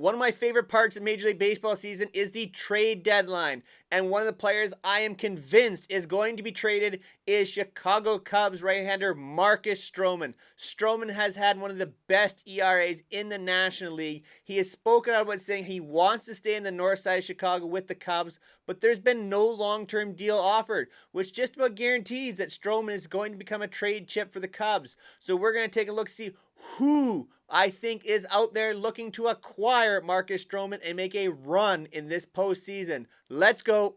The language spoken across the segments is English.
One of my favorite parts of Major League Baseball season is the trade deadline. And one of the players I am convinced is going to be traded is Chicago Cubs right-hander Marcus Stroman. Stroman has had one of the best ERAs in the National League. He has spoken out about saying he wants to stay in the north side of Chicago with the Cubs, but there's been no long-term deal offered, which just about guarantees that Stroman is going to become a trade chip for the Cubs. So we're going to take a look, see who I think is out there looking to acquire Marcus Stroman and make a run in this postseason. Let's go.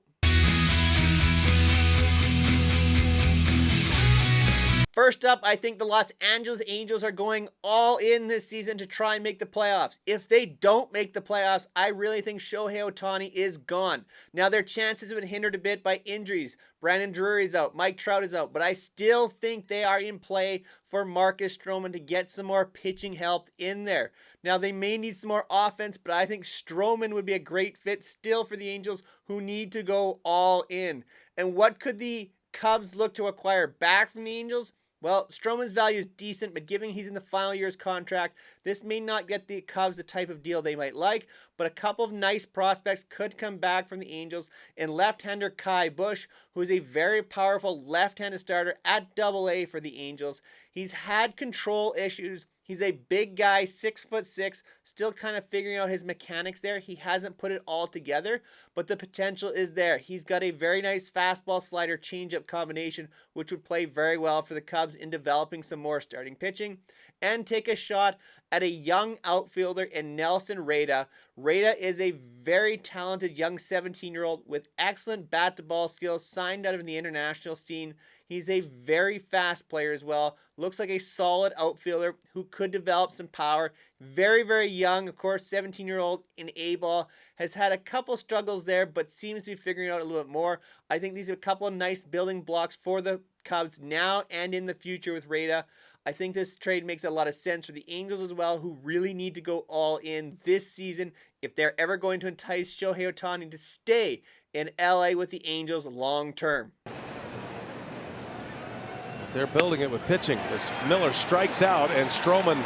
First up, I think the Los Angeles Angels are going all in this season to try and make the playoffs. If they don't make the playoffs, I really think Shohei Ohtani is gone. Now, their chances have been hindered a bit by injuries. Brandon Drury's out, Mike Trout is out, but I still think they are in play for Marcus Stroman to get some more pitching help in there. Now, they may need some more offense, but I think Stroman would be a great fit still for the Angels, who need to go all in. And what could the Cubs look to acquire back from the Angels? Well, Stroman's value is decent, but given he's in the final year's contract, this may not get the Cubs the type of deal they might like, but a couple of nice prospects could come back from the Angels, and left-hander Kai Busch, who is a very powerful left-handed starter at Double-A for the Angels. He's had control issues. He's a big guy, 6'6", still kind of figuring out his mechanics there. He hasn't put it all together, but the potential is there. He's got a very nice fastball slider changeup combination, which would play very well for the Cubs in developing some more starting pitching. And take a shot at a young outfielder in Nelson Rada. Rada is a very talented young 17-year-old with excellent bat-to-ball skills, signed out of the international scene. He's a very fast player as well. Looks like a solid outfielder who could develop some power. Very, very young. Of course, 17-year-old in A-ball. Has had a couple struggles there, but seems to be figuring out a little bit more. I think these are a couple of nice building blocks for the Cubs now and in the future with Rada. I think this trade makes a lot of sense for the Angels as well, who really need to go all in this season if they're ever going to entice Shohei Ohtani to stay in LA with the Angels long term. They're building it with pitching as Miller strikes out and Stroman.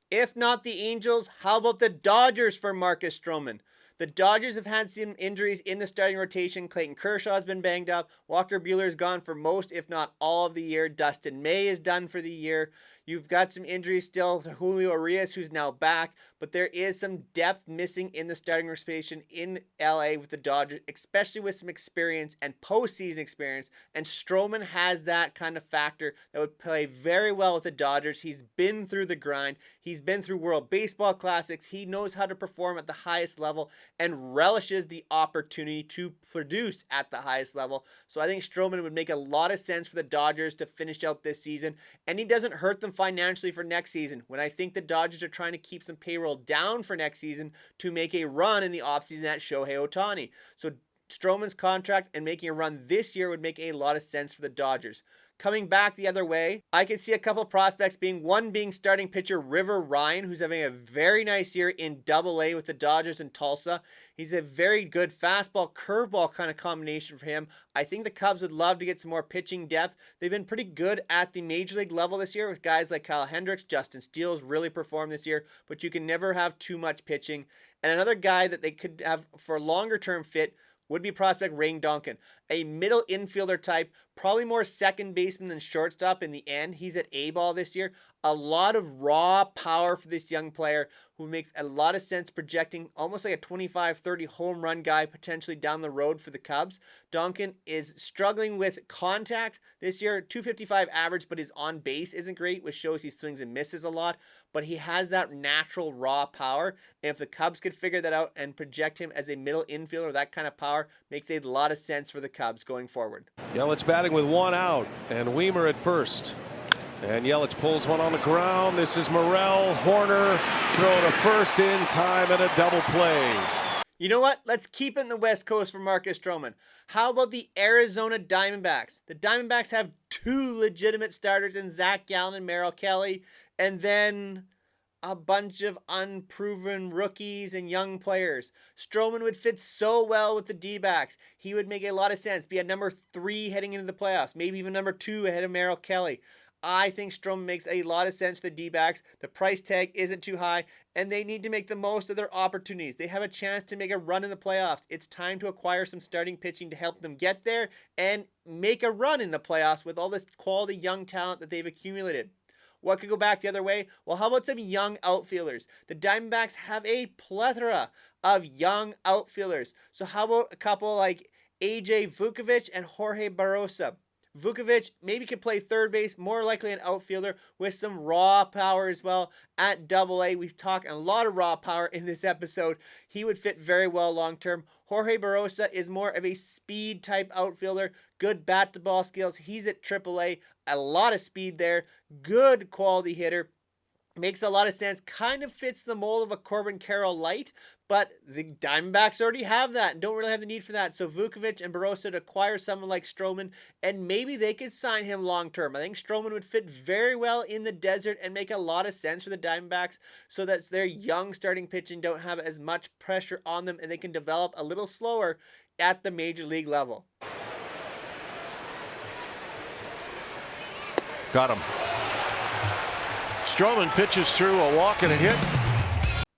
If not the Angels, how about the Dodgers for Marcus Stroman? The Dodgers have had some injuries in the starting rotation. Clayton Kershaw has been banged up. Walker Buehler is gone for most, if not all, of the year. Dustin May is done for the year. You've got some injuries still to Julio Urias, who's now back, but there is some depth missing in the starting rotation in LA with the Dodgers, especially with some experience and postseason experience. And Stroman has that kind of factor that would play very well with the Dodgers. He's been through the grind. He's been through World Baseball Classics. He knows how to perform at the highest level and relishes the opportunity to produce at the highest level. So I think Stroman would make a lot of sense for the Dodgers to finish out this season, and he doesn't hurt them financially for next season, when I think the Dodgers are trying to keep some payroll down for next season to make a run in the offseason at Shohei Ohtani. So Stroman's contract and making a run this year would make a lot of sense for the Dodgers. Coming back the other way, I can see a couple of prospects being starting pitcher River Ryan, who's having a very nice year in Double-A with the Dodgers in Tulsa. He's a very good fastball, curveball kind of combination for him. I think the Cubs would love to get some more pitching depth. They've been pretty good at the Major League level this year with guys like Kyle Hendricks. Justin Steele's really performed this year, but you can never have too much pitching. And another guy that they could have for a longer-term fit would be prospect Rain Duncan, a middle infielder type, probably more second baseman than shortstop in the end. He's at A-ball this year. A lot of raw power for this young player who makes a lot of sense, projecting almost like a 25-30 home run guy potentially down the road for the Cubs. Duncan is struggling with contact this year, 255 average, but his on base isn't great, which shows he swings and misses a lot. But he has that natural raw power, and if the Cubs could figure that out and project him as a middle infielder, that kind of power makes a lot of sense for the Cubs going forward. Yelich batting with one out, and Weimer at first. And Yelich pulls one on the ground. This is Morel. Horner throw to first in time and a double play. You know what? Let's keep it in the West Coast for Marcus Stroman. How about the Arizona Diamondbacks? The Diamondbacks have two legitimate starters in Zach Gallen and Merrill Kelly, and then a bunch of unproven rookies and young players. Stroman would fit so well with the D-backs. He would make a lot of sense. Be a number 3 heading into the playoffs, maybe even number 2 ahead of Merrill Kelly. I think Stroman makes a lot of sense for the D-backs. The price tag isn't too high, and they need to make the most of their opportunities. They have a chance to make a run in the playoffs. It's time to acquire some starting pitching to help them get there and make a run in the playoffs with all this quality young talent that they've accumulated. What could go back the other way? Well, how about some young outfielders? The Diamondbacks have a plethora of young outfielders. So how about a couple like AJ Vukovic and Jorge Barrosa? Vukovic maybe could play third base, more likely an outfielder with some raw power as well at Double A. We talk a lot of raw power in this episode. He would fit very well long term. Jorge Barrosa is more of a speed type outfielder, good bat to ball skills. He's at Triple A, a lot of speed there, good quality hitter. Makes a lot of sense. Kind of fits the mold of a Corbin Carroll light, but the Diamondbacks already have that and don't really have the need for that. So Vukovic and Barrosa to acquire someone like Stroman, and maybe they could sign him long term. I think Stroman would fit very well in the desert and make a lot of sense for the Diamondbacks so that their young starting pitching don't have as much pressure on them and they can develop a little slower at the major league level. Got him. Stroman pitches through a walk and a hit.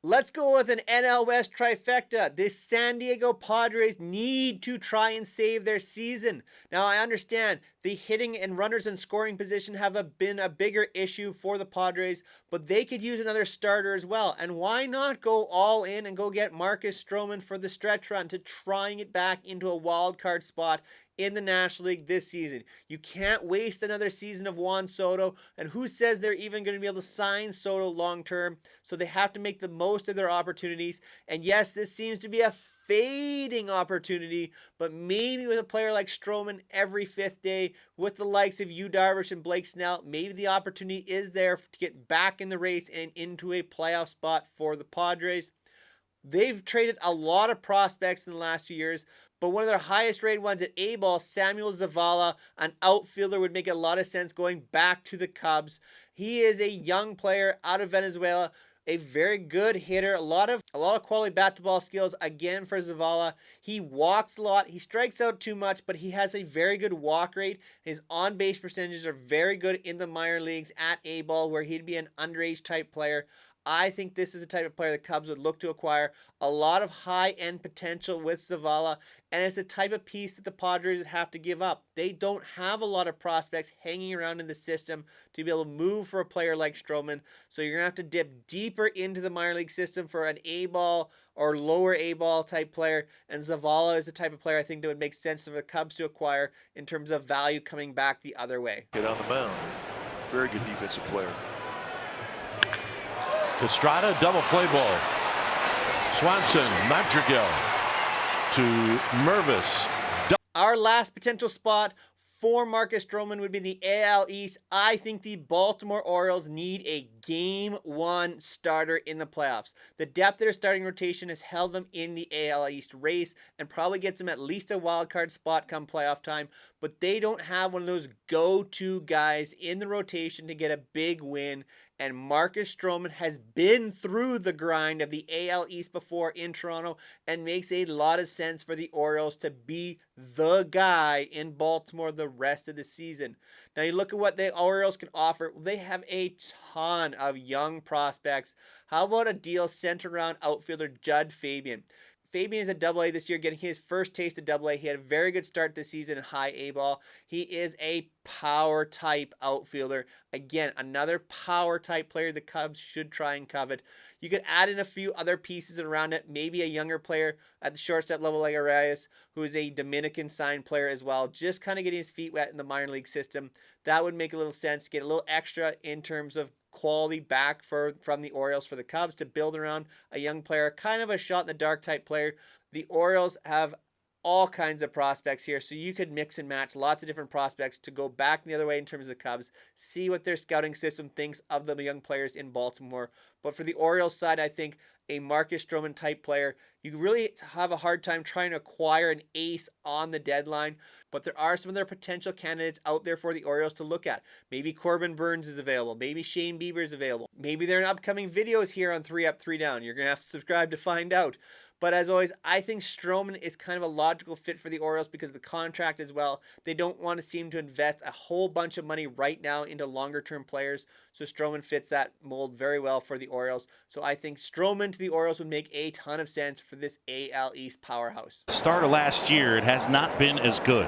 Let's go with an NL West trifecta. The San Diego Padres need to try and save their season. Now, I understand the hitting and runners in scoring position have been a bigger issue for the Padres, but they could use another starter as well. And why not go all in and go get Marcus Stroman for the stretch run to try and get back into a wild card spot in the National League this season? You can't waste another season of Juan Soto, and who says they're even going to be able to sign Soto long term? So they have to make the most of their opportunities. And yes, this seems to be a fading opportunity, but maybe with a player like Stroman every fifth day, with the likes of Yu Darvish and Blake Snell, maybe the opportunity is there to get back in the race and into a playoff spot for the Padres. They've traded a lot of prospects in the last few years, but one of their highest rated ones at A-ball, Samuel Zavala, an outfielder, would make a lot of sense going back to the Cubs. He is a young player out of Venezuela, a very good hitter, a lot of quality bat to ball skills again for Zavala. He walks a lot, he strikes out too much, but he has a very good walk rate. His on base percentages are very good in the minor leagues at A-ball, where he'd be an underage type player. I think this is the type of player the Cubs would look to acquire. A lot of high-end potential with Zavala, and it's the type of piece that the Padres would have to give up. They don't have a lot of prospects hanging around in the system to be able to move for a player like Stroman, so you're going to have to dip deeper into the minor league system for an A-ball or lower A-ball type player, and Zavala is the type of player I think that would make sense for the Cubs to acquire in terms of value coming back the other way. Get on the mound. Very good defensive player. Estrada, double play ball. Swanson, Madrigal to Mervis. Our last potential spot for Marcus Stroman would be the AL East. I think the Baltimore Orioles need a Game 1 starter in the playoffs. The depth of their starting rotation has held them in the AL East race and probably gets them at least a wild card spot come playoff time, but they don't have one of those go-to guys in the rotation to get a big win. And Marcus Stroman has been through the grind of the AL East before in Toronto and makes a lot of sense for the Orioles to be the guy in Baltimore the rest of the season. Now you look at what the Orioles can offer. They have a ton of young prospects. How about a deal centered around outfielder Judd Fabian? Fabian is a Double-A this year, getting his first taste of Double-A. He had a very good start this season in high A-ball. He is a power-type outfielder. Again, another power-type player the Cubs should try and covet. You could add in a few other pieces around it. Maybe a younger player at the shortstop level like Arias, who is a Dominican signed player as well. Just kind of getting his feet wet in the minor league system. That would make a little sense. Get a little extra in terms of quality back from the Orioles for the Cubs to build around a young player, kind of a shot in the dark type player. The Orioles have all kinds of prospects here, so you could mix and match lots of different prospects to go back the other way in terms of the Cubs, see what their scouting system thinks of the young players in Baltimore. But for the Orioles side, I think a Marcus Stroman type player, you really have a hard time trying to acquire an ace on the deadline, but there are some of their potential candidates out there for the Orioles to look at. Maybe Corbin Burns is available. Maybe Shane Bieber is available. Maybe they're in upcoming videos here on 3 Up, 3 Down. You're going to have to subscribe to find out. But as always, I think Stroman is kind of a logical fit for the Orioles because of the contract as well. They don't want to seem to invest a whole bunch of money right now into longer-term players. So Stroman fits that mold very well for the Orioles. So I think Stroman to the Orioles would make a ton of sense for this AL East powerhouse. Starter last year, it has not been as good.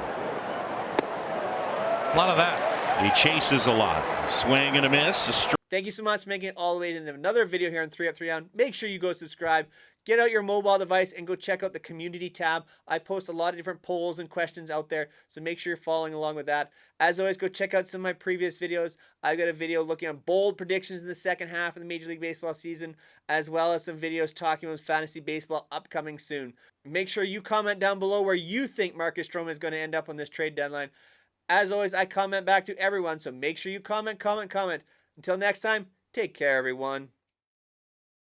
A lot of that. He chases a lot. Swing and a miss. Thank you so much for making it all the way into another video here on 3 Up 3 Down. Make sure you go subscribe. Get out your mobile device and go check out the community tab. I post a lot of different polls and questions out there, so make sure you're following along with that. As always, go check out some of my previous videos. I've got a video looking at bold predictions in the second half of the Major League Baseball season, as well as some videos talking about fantasy baseball upcoming soon. Make sure you comment down below where you think Marcus Stroman is going to end up on this trade deadline. As always, I comment back to everyone, so make sure you comment. Until next time, take care, everyone.